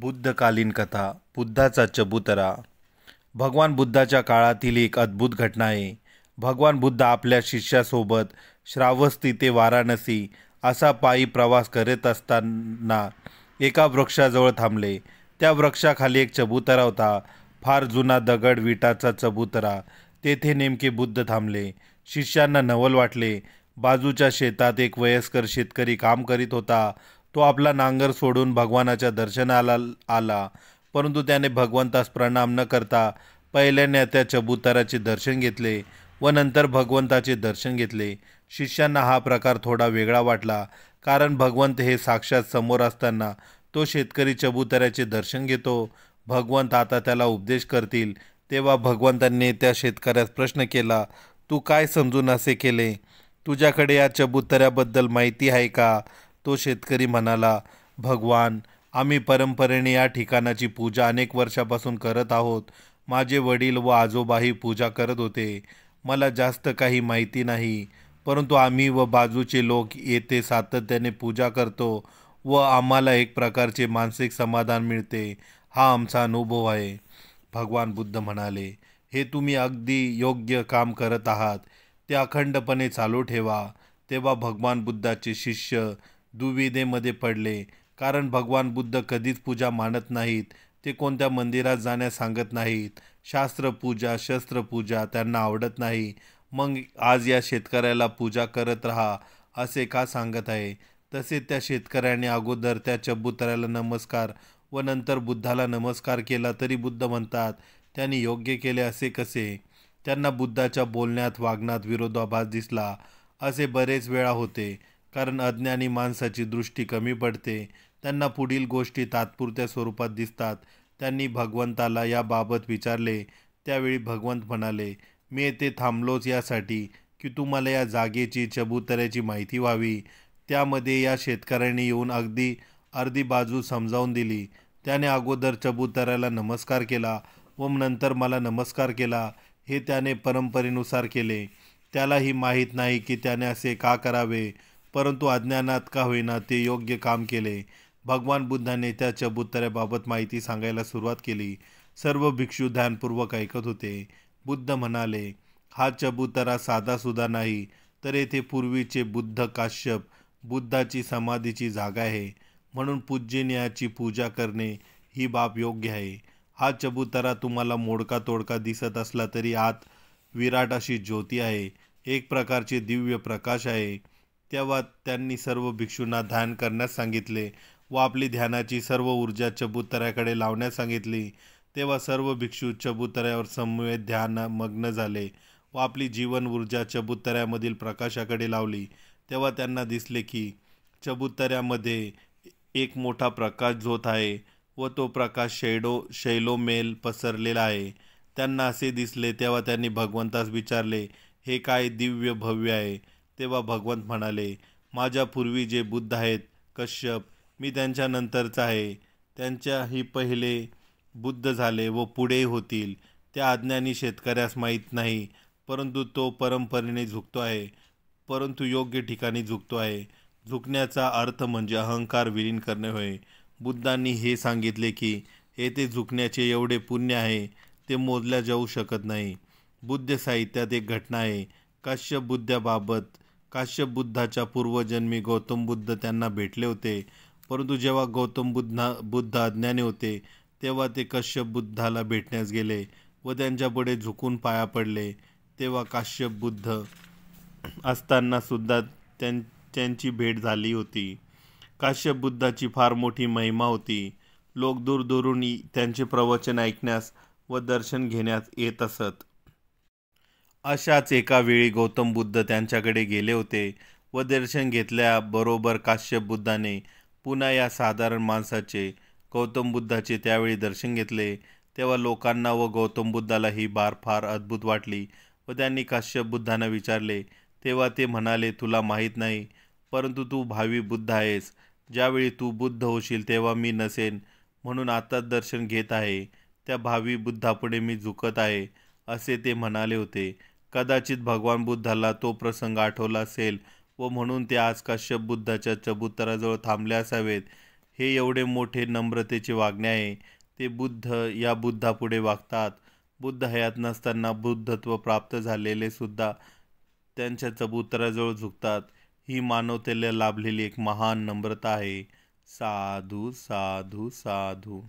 बुद्धकालीन कथा बुद्धाचा चबुतरा. भगवान बुद्धाच्या काळातील एक अद्भुत घटना आहे. भगवान बुद्ध आपल्या शिष्यासोबत श्रावस्ती ते वाराणसी असा पायी प्रवास करत असताना एका वृक्षाजवळ थांबले. त्या वृक्षाखाली एक चबुतरा होता. फार जुना दगड विटाचा चबुतरा. तेथे नेमके बुद्ध थांबले. शिष्यांना नवल वाटले. बाजूच्या शेतात एक वयस्कर शेतकरी काम करीत होता. तो आपला नांगर सोडून भगवानाच्या दर्शनाला आला, परंतु त्याने भगवंतास प्रणाम न करता पहिल्याने त्या चबुतऱ्याचे दर्शन घेतले व नंतर भगवंताचे दर्शन घेतले. शिष्यांना हा प्रकार थोडा वेगळा वाटला, कारण भगवंत हे साक्षात समोर असताना तो शेतकरी चबुतऱ्याचे दर्शन घेतो. भगवंत आता त्याला उपदेश करतील. तेव्हा भगवंतांनी त्या शेतकऱ्यास प्रश्न केला, तू काय समजून असे केले? तुझ्याकडे या चबुतऱ्याबद्दल माहिती आहे का? तो शेतकरी म्हणाला, भगवान, आम्ही परंपरेने या ठिकाणाची पूजा अनेक वर्षापासून करत आहोत. माझे वडील व आजोबाही पूजा करत होते. मला जास्त काही माहिती नाही, परंतु आम्ही व बाजूचे लोक येथे सातत्याने पूजा करतो व आम्हाला एक प्रकारचे मानसिक समाधान मिळते. हा आमचा अनुभव आहे. भगवान बुद्ध म्हणाले, हे तुम्ही अगदी योग्य काम करत आहात. ते अखंडपणे चालू ठेवा. तेव्हा भगवान बुद्धाचे शिष्य दुविधेमध्ये पडले, कारण भगवान बुद्ध कधीच पूजा मानत नाहीत. ते कोणत्या मंदिरात जाण्यास सांगत नाहीत. शास्त्रपूजा शस्त्रपूजा त्यांना आवडत नाही. मग आज या शेतकऱ्याला पूजा करत राहा असे का सांगत आहे? तसेच त्या शेतकऱ्याने अगोदर त्या चबुतऱ्याला नमस्कार व नंतर बुद्धाला नमस्कार केला, तरी बुद्ध म्हणतात त्यांनी योग्य केले असे कसे? त्यांना बुद्धाच्या बोलण्यात वागण्यात विरोधाभास दिसला. असे बरेच वेळा होते, कारण अज्ञानी माणसाची दृष्टी कमी पडते. त्यांना पुढील गोष्टी तात्पुरत्या स्वरूपात दिसतात. त्यांनी भगवंताला याबाबत विचारले. त्यावेळी भगवंत म्हणाले, मी येथे थांबलोच यासाठी की तुम्हाला या जागेची चबुतऱ्याची माहिती व्हावी. त्यामध्ये या शेतकऱ्याने येऊन अगदी अर्धी बाजू समजावून दिली. त्याने अगोदर चबुतऱ्याला नमस्कार केला व नंतर मला नमस्कार केला. हे त्याने परंपरेनुसार केले. त्यालाही माहीत नाही की त्याने असे का करावे, परंतु अज्ञानात का होईना ते योग्य काम केले. भगवान बुद्धाने त्या चबुतऱ्याबाबत माहिती सांगायला सुरुवात केली. सर्व भिक्षू ध्यानपूर्वक ऐकत होते. बुद्ध म्हणाले, हा चबुतरा साधासुद्धा नाही, तर येथे पूर्वीचे बुद्ध काश्यप बुद्धाची समाधीची जागा आहे. म्हणून पूजनीयाची पूजा करणे ही बाब योग्य आहे. हा चबुतरा तुम्हाला मोडका तोडका दिसत असला तरी आत विराट अशी ज्योती आहे. एक प्रकारचे दिव्य प्रकाश आहे. तेव्हा त्यांनी सर्व भिक्षूंना ध्यान करण्यास सांगितले व आपली ध्यानाची सर्व ऊर्जा चबुतऱ्याकडे लावण्यास सांगितली. तेव्हा सर्व भिक्षू चबुतऱ्यावर समवेत ध्यान मग्न झाले व आपली जीवन ऊर्जा चबुतऱ्यामधील प्रकाशाकडे लावली. तेव्हा त्यांना दिसले की चबुतऱ्यामध्ये एक मोठा प्रकाश झोत आहे व तो प्रकाश शैलोमेल पसरलेला आहे. त्यांना असे दिसले. तेव्हा त्यांनी भगवंतास विचारले, हे काय दिव्य भव्य आहे? तेव्हा भगवंत म्हणाले, माझ्या पूर्वी जे बुद्ध आहेत कश्यप, मी त्यांच्या नंतरचा आहे. त्यांच्याही पहिले बुद्ध झाले व पुढेही होतील. त्या अज्ञानी शेतकऱ्यास माहीत नाही, परंतु तो परंपरेने झुकतो आहे, परंतु योग्य ठिकाणी झुकतो आहे. झुकण्याचा अर्थ म्हणजे अहंकार विलीन करणे होय. बुद्धांनी हे सांगितले की येथे झुकण्याचे एवढे पुण्य आहे, ते मोजल्या जाऊ शकत नाही. बुद्ध साहित्यात एक घटना आहे काश्यप बुद्धाबाबत. काश्यप बुद्धाच्या पूर्वजन्मी गौतम बुद्ध त्यांना भेटले होते, परंतु जेव्हा गौतम बुद्ध अज्ञानी होते तेव्हा ते कश्यप बुद्धाला भेटण्यास गेले व त्यांच्यापुढे झुकून पाया पडले. तेव्हा काश्यप बुद्ध असताना सुद्धा त्यांची भेट झाली होती. काश्यप बुद्धाची फार मोठी महिमा होती. लोक दूरदूरून त्यांचे प्रवचन ऐकण्यास व दर्शन घेण्यास येत असत. अशाच एका वेळी गौतम बुद्ध त्यांच्याकडे गेले होते व दर्शन घेतल्याबरोबर काश्यप बुद्धाने पुन्हा या साधारण माणसाचे गौतम बुद्धाचे त्यावेळी दर्शन घेतले. तेव्हा लोकांना व गौतम बुद्धाला ही बार फार अद्भुत वाटली व त्यांनी काश्यप बुद्धांना विचारले. तेव्हा ते म्हणाले, तुला माहीत नाही, परंतु तू भावी बुद्ध आहेस. ज्यावेळी तू बुद्ध होशील तेव्हा मी नसेन, म्हणून आताच दर्शन घेत आहे. त्या भावी बुद्धापुढे मी झुकत आहे असे ते म्हणाले होते. कदाचित भगवान बुद्धाला तो प्रसंग आठवला असेल व म्हणून ते आज काश्यप बुद्धाच्या चबुतऱ्याजवळ थांबले असावेत. हे एवढे मोठे नम्रतेचे वागणे आहे. ते बुद्ध या बुद्धापुढे वागतात. बुद्ध हयात नसताना बुद्धत्व प्राप्त झालेले सुद्धा त्यांच्या चबुतराजवळ झुकतात. ही मानवतेला लाभलेली एक महान नम्रता आहे. साधू साधू साधू.